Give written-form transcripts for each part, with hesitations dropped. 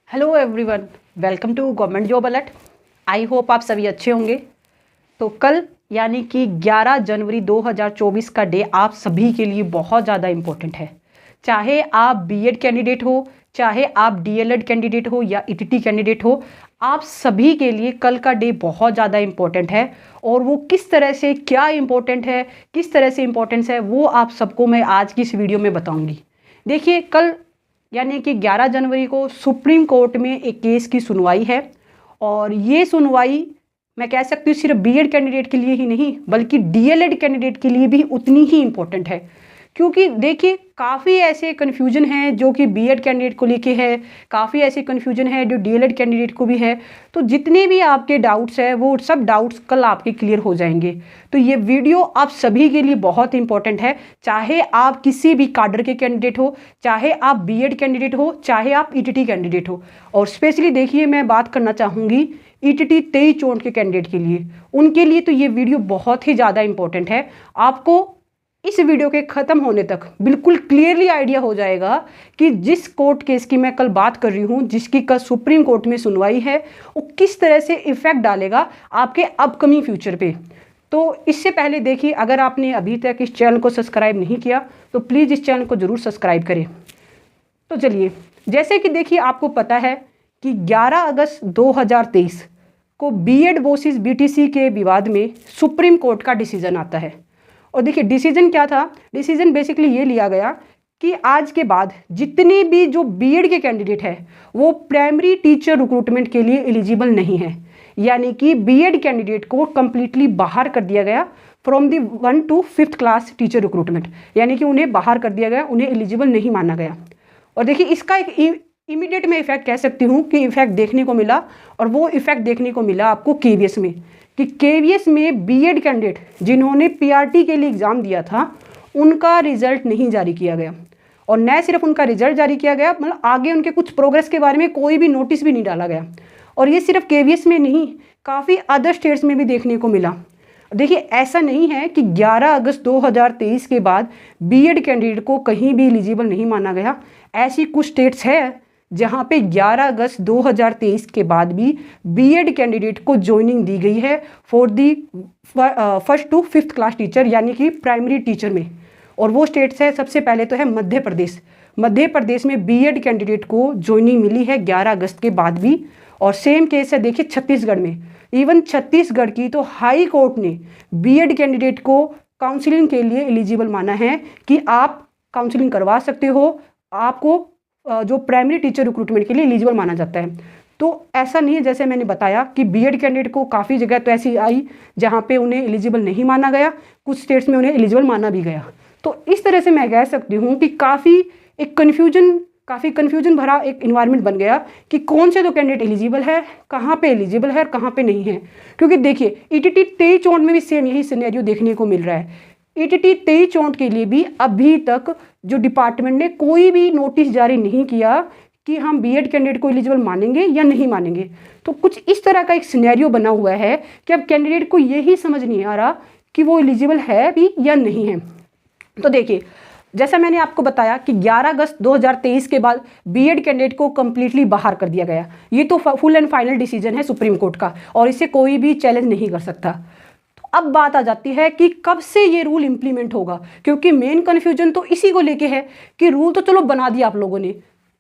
Hello everyone, welcome to government job alert. I hope आप सभी अच्छे होंगे। तो कल यानी कि 11 जनवरी 2024 का डे आप सभी के लिए बहुत ज़्यादा इम्पोर्टेंट है। चाहे आप बीएड कैंडिडेट हो, चाहे आप डीएलएड कैंडिडेट हो या ईटीटी कैंडिडेट हो, आप सभी के लिए कल का डे बहुत ज़्यादा इम्पोर्टेंट है। और वो किस तरह से, क्या इम्पोर्टेंट है, किस तरह से इम्पोर्टेंस है, वो आप सबको मैं आज की इस वीडियो में बताऊँगी। देखिए, कल यानी कि 11 जनवरी को सुप्रीम कोर्ट में एक केस की सुनवाई है। और ये सुनवाई मैं कह सकती हूँ सिर्फ बीएड कैंडिडेट के लिए ही नहीं बल्कि डीएलएड कैंडिडेट के लिए भी उतनी ही इम्पोर्टेंट है। क्योंकि देखिए, काफ़ी ऐसे कन्फ्यूजन हैं जो कि बीएड कैंडिडेट को लेके है, काफ़ी ऐसे कन्फ्यूजन है जो डीएलएड कैंडिडेट को भी है। तो जितने भी आपके डाउट्स हैं वो सब डाउट्स कल आपके क्लियर हो जाएंगे। तो ये वीडियो आप सभी के लिए बहुत इंपॉर्टेंट है, चाहे आप किसी भी काडर के कैंडिडेट हो, चाहे आप बीएड कैंडिडेट हो, चाहे आप ईटीटी कैंडिडेट हो। और स्पेशली देखिए, मैं बात करना चाहूँगी ईटीटी 23 चोट के कैंडिडेट के लिए, उनके लिए तो ये वीडियो बहुत ही ज़्यादा इंपॉर्टेंट है। आपको इस वीडियो के ख़त्म होने तक बिल्कुल क्लियरली आइडिया हो जाएगा कि जिस कोर्ट केस की मैं कल बात कर रही हूँ, जिसकी कल सुप्रीम कोर्ट में सुनवाई है, वो किस तरह से इफ़ेक्ट डालेगा आपके अपकमिंग फ्यूचर पे। तो इससे पहले देखिए, अगर आपने अभी तक इस चैनल को सब्सक्राइब नहीं किया तो प्लीज़ इस चैनल को ज़रूर सब्सक्राइब करें। तो चलिए, जैसे कि देखिए, आपको पता है कि 11 अगस्त 2023 को बीएड वर्सेस बीटीसी के विवाद में सुप्रीम कोर्ट का डिसीजन आता है। और देखिए, डिसीजन क्या था? डिसीजन बेसिकली ये लिया गया कि आज के बाद जितने भी जो बीएड के कैंडिडेट हैं वो प्राइमरी टीचर रिक्रूटमेंट के लिए एलिजिबल नहीं है। यानी कि बीएड कैंडिडेट को कंप्लीटली बाहर कर दिया गया from the 1 to 5th class teacher recruitment, यानी कि उन्हें बाहर कर दिया गया, उन्हें एलिजिबल नहीं माना गया। और देखिए, इसका एक इमीडिएट में इफेक्ट कह सकती हूँ कि इफेक्ट देखने को मिला। और वो इफेक्ट देखने को मिला आपको केवीएस में, कि केवीएस में बीएड कैंडिडेट जिन्होंने पीआरटी के लिए एग्ज़ाम दिया था उनका रिजल्ट नहीं जारी किया गया। और न सिर्फ उनका रिजल्ट जारी किया गया, मतलब आगे उनके कुछ प्रोग्रेस के बारे में कोई भी नोटिस भी नहीं डाला गया। और ये सिर्फ केवीएस में नहीं, काफ़ी अदर स्टेट्स में भी देखने को मिला। देखिए, ऐसा नहीं है कि 11 अगस्त 2023 के बाद बीएड कैंडिडेट को कहीं भी एलिजिबल नहीं माना गया। ऐसी कुछ स्टेट्स है जहां पे 11 अगस्त 2023 के बाद भी बीएड कैंडिडेट को ज्वाइनिंग दी गई है for the 1st to 5th class teacher, यानी कि प्राइमरी टीचर में। और वो स्टेट्स है, सबसे पहले तो है मध्य प्रदेश। मध्य प्रदेश में बीएड कैंडिडेट को ज्वाइनिंग मिली है 11 अगस्त के बाद भी। और सेम केस है देखिए छत्तीसगढ़ में। इवन छत्तीसगढ़ की तो हाई कोर्ट ने बीएड कैंडिडेट को काउंसलिंग के लिए एलिजिबल माना है कि आप काउंसलिंग करवा सकते हो, आपको जो प्राइमरी टीचर रिक्रूटमेंट के लिए एलिजिबल माना जाता है। तो ऐसा नहीं है जैसे मैंने बताया कि बीएड कैंडिडेट को काफ़ी जगह तो ऐसी आई जहाँ पे उन्हें एलिजिबल नहीं माना गया, कुछ स्टेट्स में उन्हें एलिजिबल माना भी गया। तो इस तरह से मैं कह सकती हूँ कि काफ़ी कन्फ्यूजन भरा एक इन्वायरमेंट बन गया कि कौन से तो कैंडिडेट एलिजिबल है, कहाँ पे एलिजिबल है और कहाँ पे नहीं है। क्योंकि देखिए, ईटीटी 23 चोट में भी सेम यही सिनेरियो देखने को मिल रहा है। ईटीटी 23 चोट के लिए भी अभी तक जो डिपार्टमेंट ने कोई भी नोटिस जारी नहीं किया कि हम बीएड कैंडिडेट को एलिजिबल मानेंगे या नहीं मानेंगे। तो कुछ इस तरह का एक सिनेरियो बना हुआ है कि अब कैंडिडेट को यही समझ नहीं आ रहा कि वो एलिजिबल है भी या नहीं है। तो देखिए, जैसा मैंने आपको बताया कि 11 अगस्त 2023 के बाद बीएड कैंडिडेट को कंप्लीटली बाहर कर दिया गया। ये तो फुल एंड फाइनल डिसीजन है सुप्रीम कोर्ट का और इसे कोई भी चैलेंज नहीं कर सकता। अब बात आ जाती है कि कब से ये रूल इंप्लीमेंट होगा, क्योंकि मेन कन्फ्यूजन तो इसी को लेके है कि रूल तो चलो बना दिया आप लोगों ने,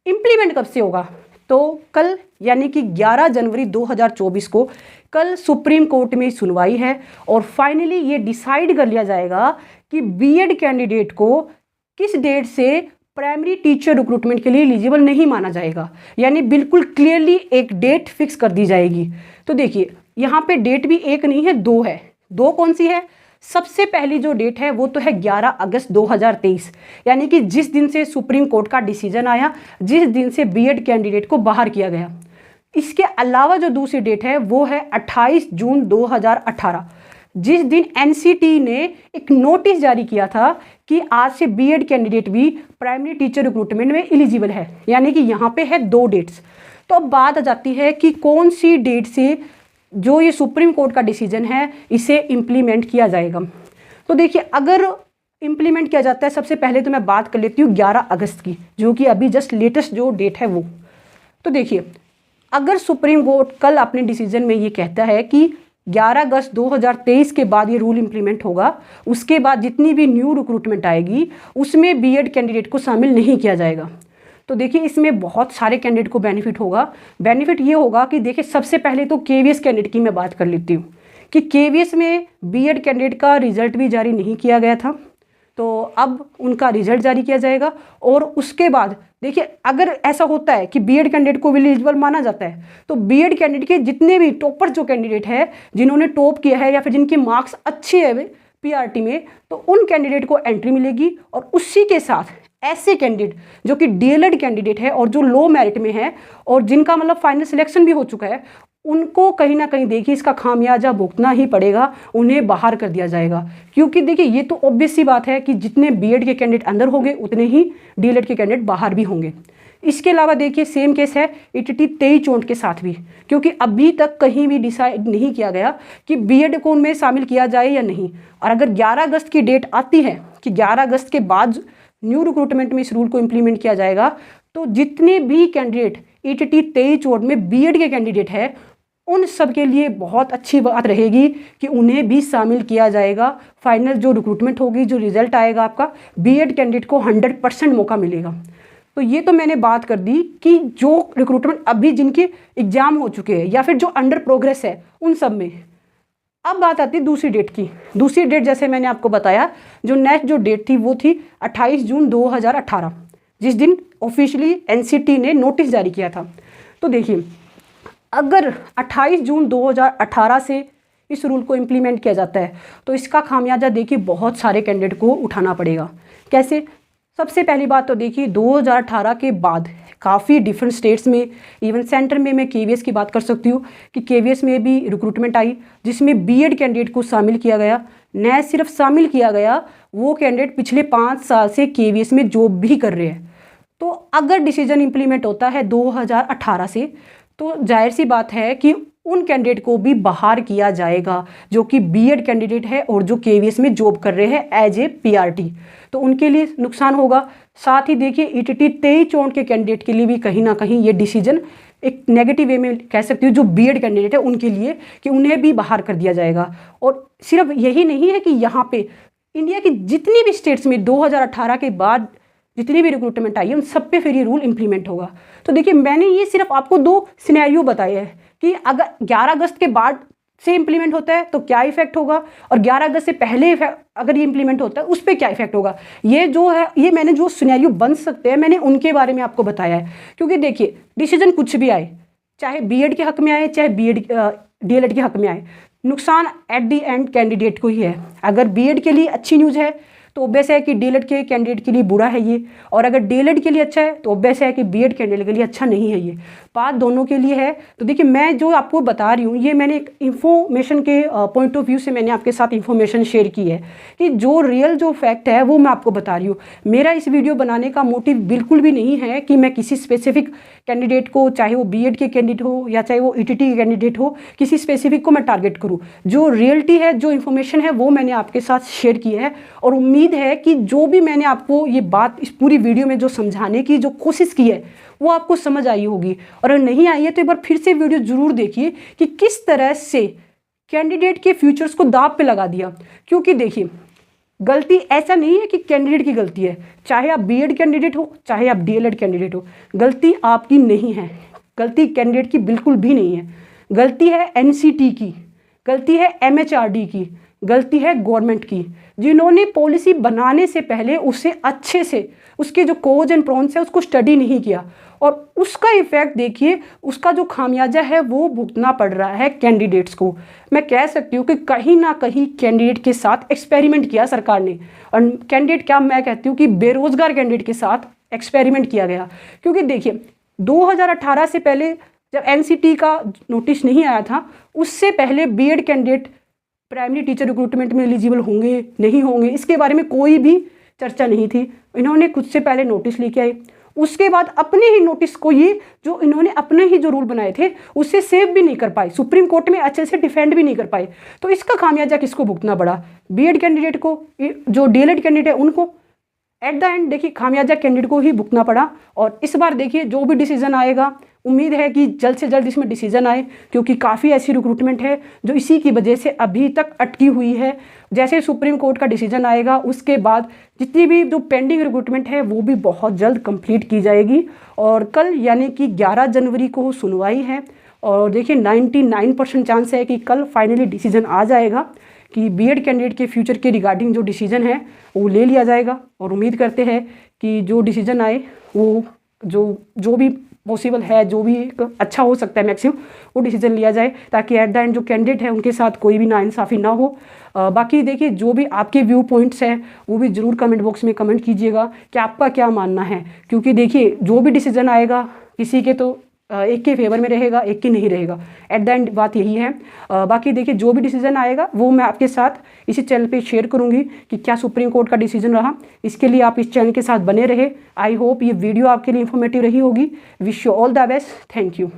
इंप्लीमेंट कब से होगा। तो कल यानी कि 11 जनवरी 2024 को कल सुप्रीम कोर्ट में सुनवाई है और फाइनली ये डिसाइड कर लिया जाएगा कि बीएड कैंडिडेट को किस डेट से प्राइमरी टीचर रिक्रूटमेंट के लिए एलिजिबल नहीं माना जाएगा। यानी बिल्कुल क्लियरली एक डेट फिक्स कर दी जाएगी। तो देखिए, यहाँ पे डेट भी एक नहीं है, दो है। दो कौन सी है? सबसे पहली जो डेट है वो तो है 11 अगस्त 2023, यानी कि जिस दिन से सुप्रीम कोर्ट का डिसीजन आया, जिस दिन से बीएड कैंडिडेट को बाहर किया गया। इसके अलावा जो दूसरी डेट है वो है 28 जून 2018, जिस दिन एनसीटी ने एक नोटिस जारी किया था कि आज से बीएड कैंडिडेट भी प्राइमरी टीचर रिक्रूटमेंट में एलिजिबल है। यानी कि यहाँ पे है दो डेट्स। तो अब बात आ जाती है कि कौन सी डेट से जो ये सुप्रीम कोर्ट का डिसीजन है इसे इम्प्लीमेंट किया जाएगा। तो देखिए, अगर इम्प्लीमेंट किया जाता है, सबसे पहले तो मैं बात कर लेती हूँ 11 अगस्त की, जो कि अभी जस्ट लेटेस्ट जो डेट है वो। तो देखिए, अगर सुप्रीम कोर्ट कल अपने डिसीजन में ये कहता है कि 11 अगस्त 2023 के बाद ये रूल इंप्लीमेंट होगा, उसके बाद जितनी भी न्यू रिक्रूटमेंट आएगी उसमें बीएड कैंडिडेट को शामिल नहीं किया जाएगा, तो देखिए इसमें बहुत सारे कैंडिडेट को बेनिफिट होगा। बेनिफिट ये होगा कि देखिए, सबसे पहले तो केवीएस कैंडिडेट की मैं बात कर लेती हूँ कि केवीएस में बीएड कैंडिडेट का रिजल्ट भी जारी नहीं किया गया था, तो अब उनका रिजल्ट जारी किया जाएगा। और उसके बाद देखिए, अगर ऐसा होता है कि बीएड कैंडिडेट को भी एलिजिबल माना जाता है, तो बीएड कैंडिडेट के जितने भी टॉपर जो कैंडिडेट है, जिन्होंने टॉप किया है या फिर जिनके मार्क्स अच्छे है पीआरटी में, तो उन कैंडिडेट को एंट्री मिलेगी। और उसी के साथ ऐसे कैंडिडेट जो कि डीएलएड कैंडिडेट है और जो लो मेरिट में है और जिनका मतलब फाइनल सिलेक्शन भी हो चुका है, उनको कहीं ना कहीं देखिए इसका खामियाजा भुगतना ही पड़ेगा, उन्हें बाहर कर दिया जाएगा। क्योंकि देखिए, ये तो ऑब्वियस सी बात है कि जितने बीएड के कैंडिडेट अंदर होंगे उतने ही डीएलएड के कैंडिडेट बाहर भी होंगे। इसके अलावा देखिए, सेम केस है ईटीटी 23 के साथ भी, क्योंकि अभी तक कहीं भी डिसाइड नहीं किया गया कि बीएड को उनमें शामिल किया जाए या नहीं। और अगर 11 अगस्त की डेट आती है कि 11 अगस्त के बाद न्यू रिक्रूटमेंट में इस रूल को इम्प्लीमेंट किया जाएगा, तो जितने भी कैंडिडेट ईटीटी 23 में बीएड के कैंडिडेट है, उन सब के लिए बहुत अच्छी बात रहेगी कि उन्हें भी शामिल किया जाएगा। फाइनल जो रिक्रूटमेंट होगी, जो रिजल्ट आएगा आपका, बीएड कैंडिडेट को 100% मौका मिलेगा। तो ये तो मैंने बात कर दी कि जो रिक्रूटमेंट अभी जिनके एग्जाम हो चुके हैं या फिर जो अंडर प्रोग्रेस है उन सब में। अब बात आती है दूसरी डेट की। दूसरी डेट जैसे मैंने आपको बताया, जो नेक्स्ट जो डेट थी वो थी 28 जून 2018, जिस दिन ऑफिशियली एनसीटी ने नोटिस जारी किया था। तो देखिए, अगर 28 जून 2018 से इस रूल को इम्प्लीमेंट किया जाता है, तो इसका खामियाजा देखिए बहुत सारे कैंडिडेट को उठाना पड़ेगा। कैसे? सबसे पहली बात तो देखिए, 2018 के बाद काफ़ी डिफरेंट स्टेट्स में, इवन सेंटर में मैं केवीएस की बात कर सकती हूँ कि केवीएस में भी रिक्रूटमेंट आई जिसमें बीएड कैंडिडेट को शामिल किया गया। न सिर्फ शामिल किया गया, वो कैंडिडेट पिछले 5 साल से केवीएस में जॉब भी कर रहे हैं। तो अगर डिसीजन इम्प्लीमेंट होता है 2018 से, तो जाहिर सी बात है कि उन कैंडिडेट को भी बाहर किया जाएगा जो कि बीएड कैंडिडेट है और जो केवीएस में जॉब कर रहे हैं एज ए पीआरटी, तो उनके लिए नुकसान होगा। साथ ही देखिए, ईटीटी 23 के कैंडिडेट के लिए भी कहीं ना कहीं ये डिसीजन एक नेगेटिव वे में कह सकती हूँ, जो बीएड कैंडिडेट है उनके लिए, कि उन्हें भी बाहर कर दिया जाएगा। और सिर्फ यही नहीं है कि यहाँ पे इंडिया की जितनी भी स्टेट्स में 2018 के बाद जितनी भी रिक्रूटमेंट आई है उन सब पे फिर ये रूल इंप्लीमेंट होगा। तो देखिए, मैंने ये सिर्फ आपको 2 सिनेरियो बताए हैं कि अगर 11 अगस्त के बाद से इंप्लीमेंट होता है तो क्या इफेक्ट होगा, और 11 अगस्त से पहले अगर ये इंप्लीमेंट होता है उस पर क्या इफेक्ट होगा। ये जो है, ये मैंने जो सिनेरियो बन सकते हैं मैंने उनके बारे में आपको बताया है। क्योंकि देखिए, डिसीजन कुछ भी आए, चाहे बीएड के हक में आए चाहे डीएलएड के हक में आए, नुकसान एट दी एंड कैंडिडेट को ही है। अगर बीएड के लिए अच्छी न्यूज़ है तो ऑब्वियस है कि डीएलएड के कैंडिडेट के लिए बुरा है ये, और अगर डीएलएड के लिए अच्छा है तो ऑब्वियस है कि बीएड कैंडिडेट के लिए अच्छा नहीं है। ये बात दोनों के लिए है। तो देखिए, मैं जो आपको बता रही हूँ ये मैंने एक इन्फॉर्मेशन के पॉइंट ऑफ व्यू से मैंने आपके साथ इन्फॉर्मेशन शेयर की है कि जो रियल जो फैक्ट है वो मैं आपको बता रही हूँ। मेरा इस वीडियो बनाने का मोटिव बिल्कुल भी नहीं है कि मैं किसी स्पेसिफिक कैंडिडेट को, चाहे वो बीएड के कैंडिडेट हो या चाहे वो ईटीटी के कैंडिडेट हो, किसी स्पेसिफिक को मैं टारगेट करूँ। जो रियलिटी है, जो इन्फॉर्मेशन है वो मैंने आपके साथ शेयर की है, और उम्मीद है कि जो भी मैंने आपको ये बात इस पूरी वीडियो में जो समझाने की जो कोशिश की है वो आपको समझ आई होगी। और अगर नहीं आई है तो एक बार फिर से वीडियो जरूर देखिए कि किस तरह से कैंडिडेट के फ्यूचर्स को दांव पे लगा दिया। क्योंकि देखिए, गलती ऐसा नहीं है कि कैंडिडेट की गलती है, चाहे आप बीएड कैंडिडेट हो चाहे आप डीएलएड कैंडिडेट हो, गलती आपकी नहीं है, गलती कैंडिडेट की बिल्कुल भी नहीं है। गलती है एनसीटी की, गलती है एमएचआरडी की, गलती है गवर्नमेंट की, जिन्होंने पॉलिसी बनाने से पहले उसे अच्छे से, उसके जो कोज एंड प्रॉन्स है उसको स्टडी नहीं किया, और उसका इफेक्ट देखिए, उसका जो खामियाजा है वो भुगतना पड़ रहा है कैंडिडेट्स को। मैं कह सकती हूँ कि कहीं ना कहीं कैंडिडेट के साथ एक्सपेरिमेंट किया सरकार ने, और कैंडिडेट क्या, मैं कहती हूँ कि बेरोजगार कैंडिडेट के साथ एक्सपेरिमेंट किया गया। क्योंकि देखिए, 2018 से पहले जब एनसीटी का नोटिस नहीं आया था, उससे पहले B Ed candidate primary teacher recruitment में एलिजिबल होंगे नहीं होंगे इसके बारे में कोई भी चर्चा नहीं थी। इन्होंने कुछ से पहले नोटिस लेके आए, उसके बाद अपने ही नोटिस को, ये जो इन्होंने अपने ही जो रूल बनाए थे उससे सेव भी नहीं कर पाए, सुप्रीम कोर्ट में अच्छे से डिफेंड भी नहीं कर पाए। तो इसका खामियाजा किसको भुगतना पड़ा? बीएड कैंडिडेट को, जो डीएलएड कैंडिडेट है उनको। एट द एंड देखिए, खामियाजा कैंडिडेट को ही भुगतना पड़ा। और इस बार देखिए, जो भी डिसीजन आएगा उम्मीद है कि जल्द से जल्द इसमें डिसीजन आए, क्योंकि काफ़ी ऐसी रिक्रूटमेंट है जो इसी की वजह से अभी तक अटकी हुई है। जैसे सुप्रीम कोर्ट का डिसीजन आएगा उसके बाद जितनी भी जो पेंडिंग रिक्रूटमेंट है वो भी बहुत जल्द कंप्लीट की जाएगी। और कल यानी कि 11 जनवरी को सुनवाई है, और देखिए 99% चांस है कि कल फाइनली डिसीजन आ जाएगा कि बीएड कैंडिडेट के फ्यूचर के रिगार्डिंग जो डिसीजन है वो ले लिया जाएगा। और उम्मीद करते हैं कि जो डिसीजन आए वो जो भी पॉसिबल है, जो भी एक अच्छा हो सकता है मैक्सिमम, वो डिसीजन लिया जाए, ताकि एट द एंड जो कैंडिडेट है उनके साथ कोई भी नाइंसाफ़ी ना हो। बाकी देखिए जो भी आपके व्यू पॉइंट्स हैं वो भी ज़रूर कमेंट बॉक्स में कमेंट कीजिएगा कि आपका क्या मानना है, क्योंकि देखिए जो भी डिसीजन आएगा किसी के तो एक के फेवर में रहेगा, एक के नहीं रहेगा। एट द एंड बात यही है। बाकी देखिए जो भी डिसीजन आएगा वो मैं आपके साथ इसी चैनल पे शेयर करूंगी कि क्या सुप्रीम कोर्ट का डिसीजन रहा। इसके लिए आप इस चैनल के साथ बने रहे। आई होप ये वीडियो आपके लिए इन्फॉर्मेटिव रही होगी। Wish you all the best. Thank you.